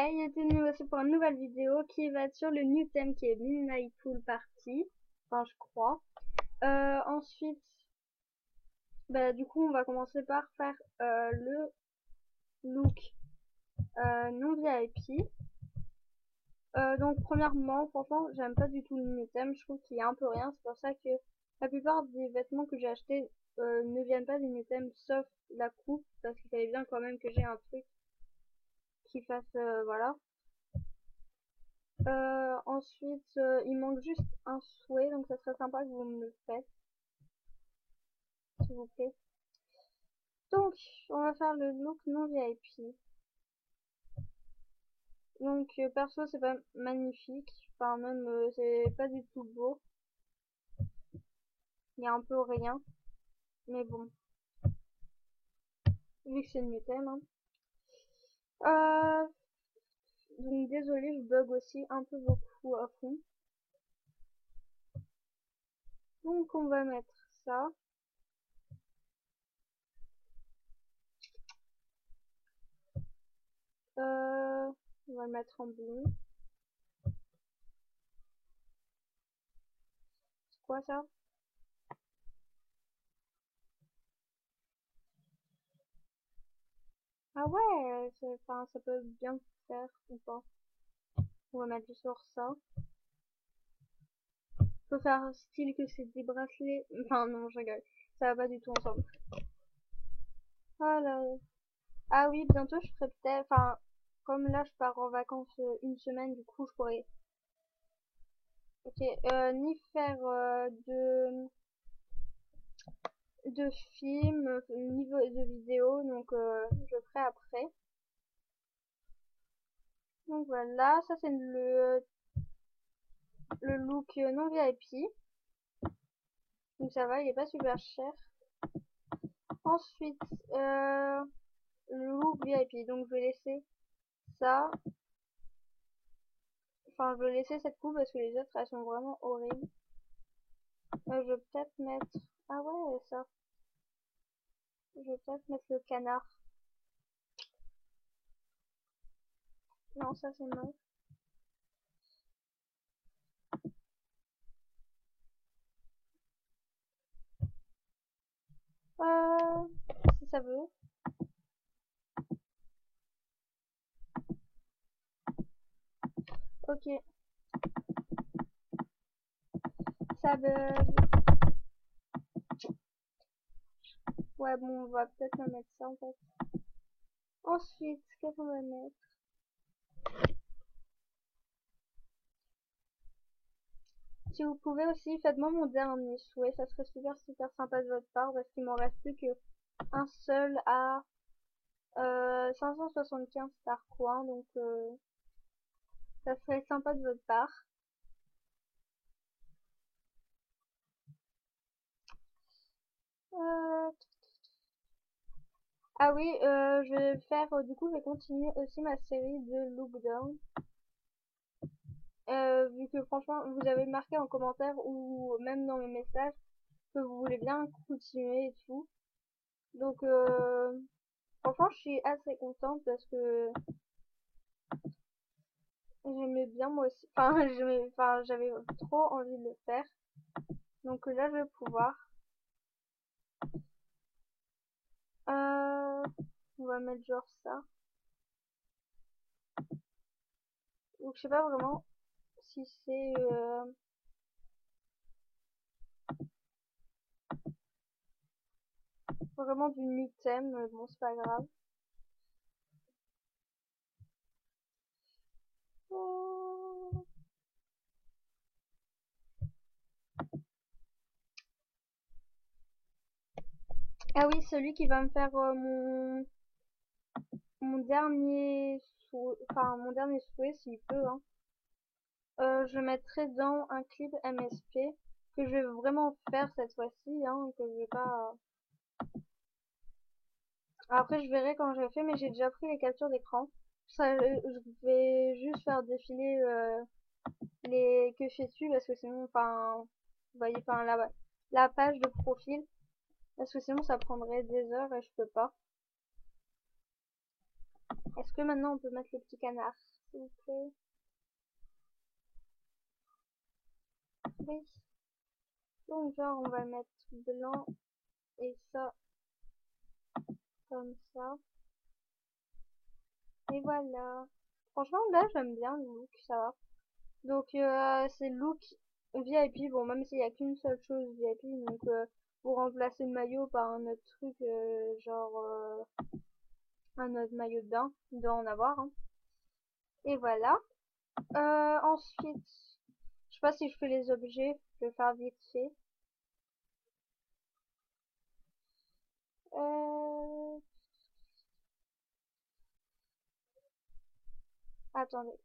Hey YouTube, nous voici pour une nouvelle vidéo qui va être sur le new theme qui est Midnight Pool Party. Enfin, je crois. Ensuite, du coup, on va commencer par faire le look non VIP. Donc, premièrement, franchement, j'aime pas du tout le new theme. Je trouve qu'il y a un peu rien. C'est pour ça que la plupart des vêtements que j'ai achetés ne viennent pas du new theme, sauf la coupe, parce qu'il fallait bien quand même que j'ai un truc qui fasse, voilà. Ensuite, il manque juste un souhait, donc ça serait sympa que vous me le faites, s'il vous plaît. Donc, on va faire le look non VIP. Donc, perso, c'est pas magnifique. Enfin, même, c'est pas du tout beau. Il y a un peu rien. Mais bon, vu que c'est le thème, hein. Donc, désolé, je bug aussi un peu beaucoup à fond. Donc, on va mettre ça. On va le mettre en bleu. C'est quoi ça? Ah ouais, enfin, ça peut bien faire ou pas. On va mettre juste sur ça. Faut faire style que c'est des bracelets. Enfin non, je rigole. Ça va pas du tout ensemble. Ah là. Ah oui, bientôt je ferai peut-être. Enfin, comme là je pars en vacances une semaine, du coup je pourrais. Ok, ni faire de films, ni de vidéos, donc je ferai après. Donc voilà, ça c'est le look non VIP. Donc ça va, il est pas super cher. Ensuite, le look VIP. Donc je vais laisser ça. Enfin, je vais laisser cette coupe parce que les autres elles sont vraiment horribles. Je vais peut-être mettre. Ah ouais, ça. Je vais peut-être mettre le canard. Non, ça c'est non. Si ça veut. Ok, ça bug. Ouais, bon, on va peut-être me mettre ça en fait. Ensuite, qu'est-ce qu'on va mettre? Si vous pouvez aussi, faites-moi mon dernier souhait. Ça serait super super sympa de votre part parce qu'il m'en reste plus que un seul à 575 par coin. Donc, ça serait sympa de votre part. Euh, Ah oui, je vais faire, du coup, je vais continuer aussi ma série de Lookdown. Vu que franchement, vous avez marqué en commentaire ou même dans mes messages que vous voulez bien continuer et tout. Donc, franchement, je suis assez contente parce que j'aimais bien moi aussi. Enfin, j'avais trop envie de le faire. Donc là, je vais pouvoir. Euh, on va mettre genre ça. Donc, je sais pas vraiment si c'est vraiment du new thème. Bon, c'est pas grave. Oh. Ah oui, celui qui va me faire mon dernier mon dernier souhait s'il peut, hein. Je mettrai dans un clip MSP que je vais vraiment faire cette fois-ci, hein, que je vais pas. Après, je verrai quand je le fais, mais j'ai déjà pris les captures d'écran. Ça, je vais juste faire défiler les que je fais dessus parce que sinon, enfin, vous voyez, enfin la page de profil, parce que sinon ça prendrait des heures et je peux pas. Est-ce que maintenant on peut mettre le petit canard, s'il vous plaît? Oui. Donc genre on va le mettre blanc et ça comme ça. Et voilà. Franchement là j'aime bien le look, ça va. Donc c'est le look VIP, bon même s'il y a qu'une seule chose VIP, donc pour remplacer le maillot par un autre truc, un autre maillot de bain, il doit en avoir, hein. Et voilà. Ensuite, je sais pas si je fais les objets, je vais faire vite fait. Euh... Attendez.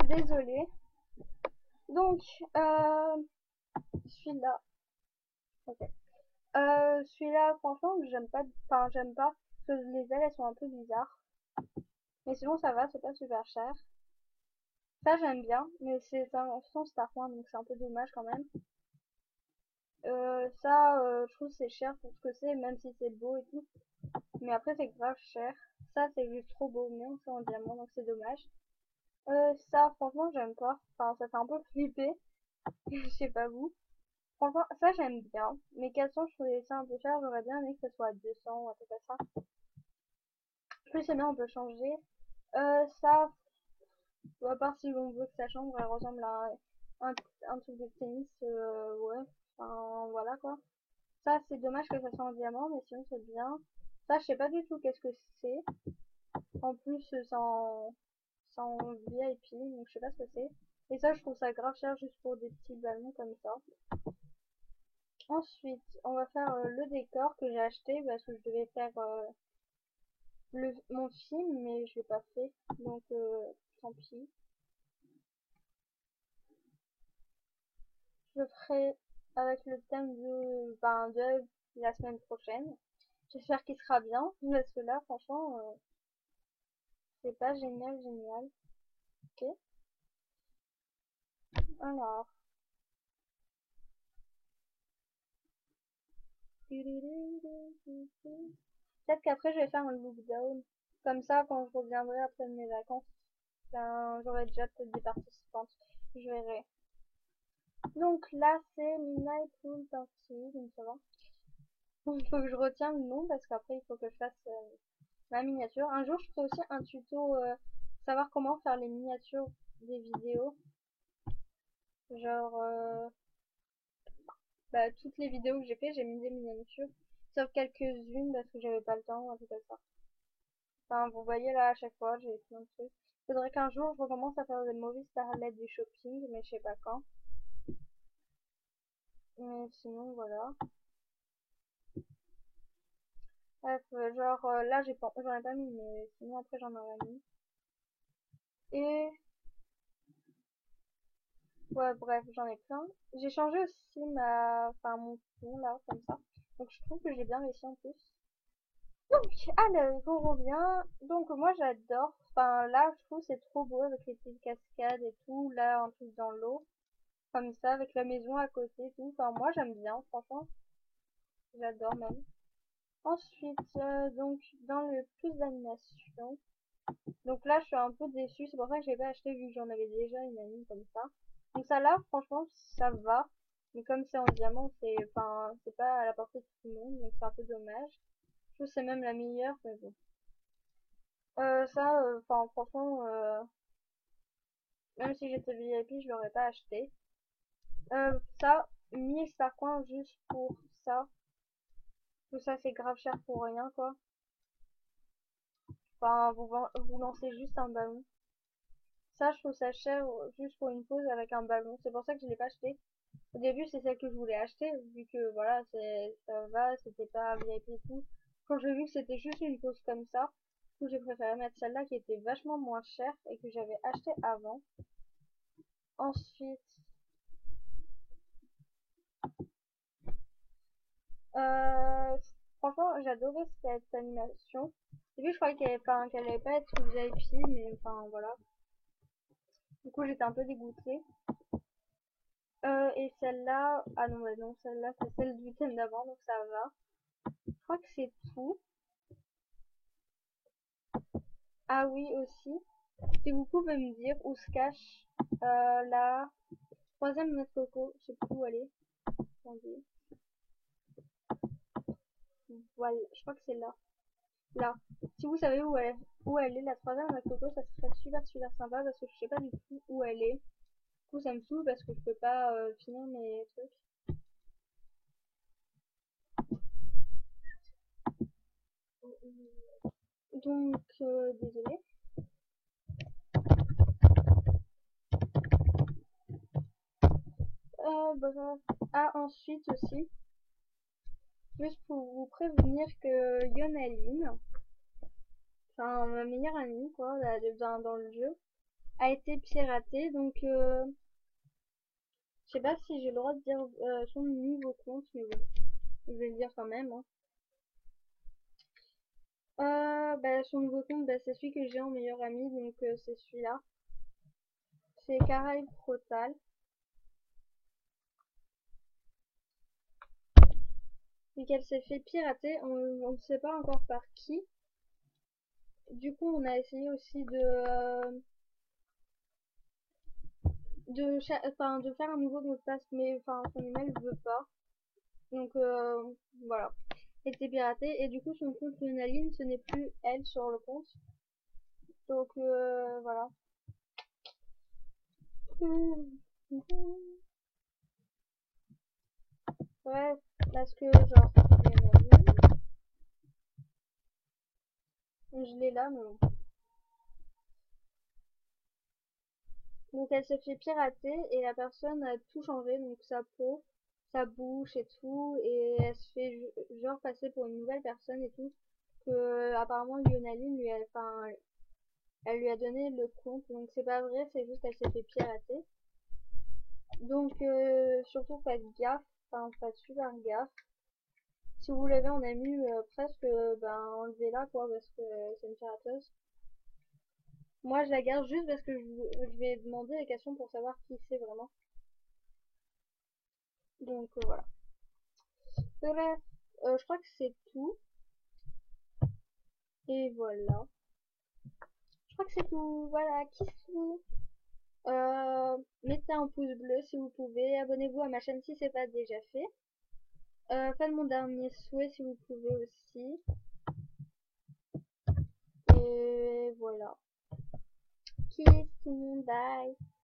Désolé. Donc, celui-là. Ok. Celui-là, franchement, j'aime pas. Enfin, j'aime pas. Parce que les ailes, elles sont un peu bizarres. Mais sinon, ça va, c'est pas super cher. Ça, j'aime bien. Mais c'est un son Star Wars, donc c'est un peu dommage quand même. Je trouve que c'est cher pour ce que c'est, même si c'est beau et tout. Mais après, c'est grave cher. Ça, c'est juste trop beau. Mais c'est en diamant, donc c'est dommage. Ça, franchement, j'aime pas. Enfin, ça fait un peu flipper. Je sais pas vous. Franchement, ça, j'aime bien. Mais 400, je trouvais ça un peu cher. J'aurais bien aimé que ce soit à 200 ou un truc comme ça. Plus c'est bien, on peut changer. Ça, à part si on veut que sa chambre, elle ressemble à un, un truc de tennis, ouais. Enfin, voilà quoi. Ça, c'est dommage que ça soit en diamant, mais sinon, c'est bien. Ça, je sais pas du tout qu'est-ce que c'est. En plus, c'est en VIP, donc je sais pas ce que c'est. Et ça, je trouve ça grave cher juste pour des petits ballons comme ça. Ensuite, on va faire le décor que j'ai acheté parce que je devais faire mon film, mais je l'ai pas fait. Donc, tant pis. Je le ferai avec le thème de la semaine prochaine. J'espère qu'il sera bien, parce que là, franchement, c'est pas génial, génial. Ok. Alors. Peut-être qu'après, je vais faire un look down. Comme ça, quand je reviendrai après mes vacances, ben, j'aurai déjà peut-être des participantes. Je verrai. Donc là, c'est Midnight Pool Party, donc ça va. Il faut que je retienne le nom parce qu'après, il faut que je fasse ma miniature. Un jour, je ferai aussi un tuto, savoir comment faire les miniatures des vidéos. Genre, bah, toutes les vidéos que j'ai fait, j'ai mis des miniatures. Sauf quelques-unes parce que j'avais pas le temps, un truc comme ça. Enfin, vous voyez là, à chaque fois, j'ai plein de trucs. Faudrait qu'un jour, je recommence à faire des mauvaises starlets du shopping, mais je sais pas quand. Mais sinon, voilà. Bref, là, j'en ai pas mis, mais sinon après, j'en aurais mis. Et, ouais, bref, j'en ai plein. J'ai changé aussi enfin, mon fond, là, comme ça. Donc, je trouve que j'ai bien réussi en plus. Donc, alors, on revient. Donc, moi, j'adore. Enfin, là, je trouve que c'est trop beau avec les petites cascades et tout. Là, en plus dans l'eau. Comme ça, avec la maison à côté et tout. Enfin, moi, j'aime bien, franchement. J'adore même. Ensuite, donc, dans le plus d'animation. Donc là, je suis un peu déçue. C'est pour ça que j'ai pas acheté vu que j'en avais déjà une amie comme ça. Donc ça là, franchement, ça va. Mais comme c'est en diamant, enfin, c'est pas à la portée de tout le monde. Donc c'est un peu dommage. Je trouve que c'est même la meilleure, mais bon. Enfin, franchement, même si j'étais VIP, je l'aurais pas acheté. Ça, 1000 star coins juste pour ça. Tout ça, c'est grave cher pour rien, quoi. Enfin, vous lancez juste un ballon. Ça, je trouve ça cher juste pour une pause avec un ballon. C'est pour ça que je l'ai pas acheté. Au début, c'est celle que je voulais acheter, vu que voilà, ça va, c'était pas VIP et tout. Quand j'ai vu que c'était juste une pause comme ça, du coup, j'ai préféré mettre celle-là qui était vachement moins chère et que j'avais acheté avant. Ensuite, euh, franchement, j'adorais cette animation. Au début, je croyais qu'elle allait pas être VIP, mais enfin voilà. Du coup, j'étais un peu dégoûtée. Et celle-là, ah non, ouais, non, celle-là, c'est celle du thème d'avant, donc ça va. Je crois que c'est tout. Ah oui, aussi. Si vous pouvez me dire où se cache la troisième noix de coco, je sais plus où elle est. Attendez. Voilà, je crois que c'est là. Là. Si vous savez où elle est, la troisième noix de coco, ça serait super sympa parce que je sais pas du tout où elle est. Du coup, ça me saoule parce que je peux pas finir mes trucs. Donc, désolé. Bref. Ah, ensuite aussi, juste pour vous prévenir que Yonaline, enfin ma meilleure amie, quoi, dans le jeu, a été piratée. Donc, je sais pas si j'ai le droit de dire son nouveau compte, mais bon, je vais le dire quand même. Hein. Bah, son nouveau compte, bah, c'est celui que j'ai en meilleure amie, donc c'est celui-là. C'est Caraïbes Frotal. Et qu'elle s'est fait pirater, on ne sait pas encore par qui. Du coup, on a essayé aussi de faire un nouveau mot de passe, mais enfin, son email ne veut pas. Donc voilà. Elle était piratée et du coup, son compte Lunaline, ce n'est plus elle sur le compte. Donc voilà. Ouais, parce que genre, je l'ai là, mais bon. Donc elle s'est fait pirater et la personne a tout changé, donc sa peau, sa bouche et tout, et elle se fait genre passer pour une nouvelle personne et tout. Que apparemment Lionaline lui a, enfin, elle lui a donné le compte, donc c'est pas vrai, c'est juste qu'elle s'est fait pirater. Donc surtout faites gaffe, enfin faites super gaffe. Si vous l'avez en ami presque, ben enlevez-la quoi, parce que c'est une pirateuse. Moi je la garde juste parce que je vais demander des questions pour savoir qui c'est vraiment. Donc voilà. Bref, je crois que c'est tout. Et voilà. Je crois que c'est tout. Voilà, kiss-vous. Mettez un pouce bleu si vous pouvez. Abonnez-vous à ma chaîne si c'est pas déjà fait. Faites mon dernier souhait si vous pouvez aussi. Et voilà. Kiss tout le monde, bye.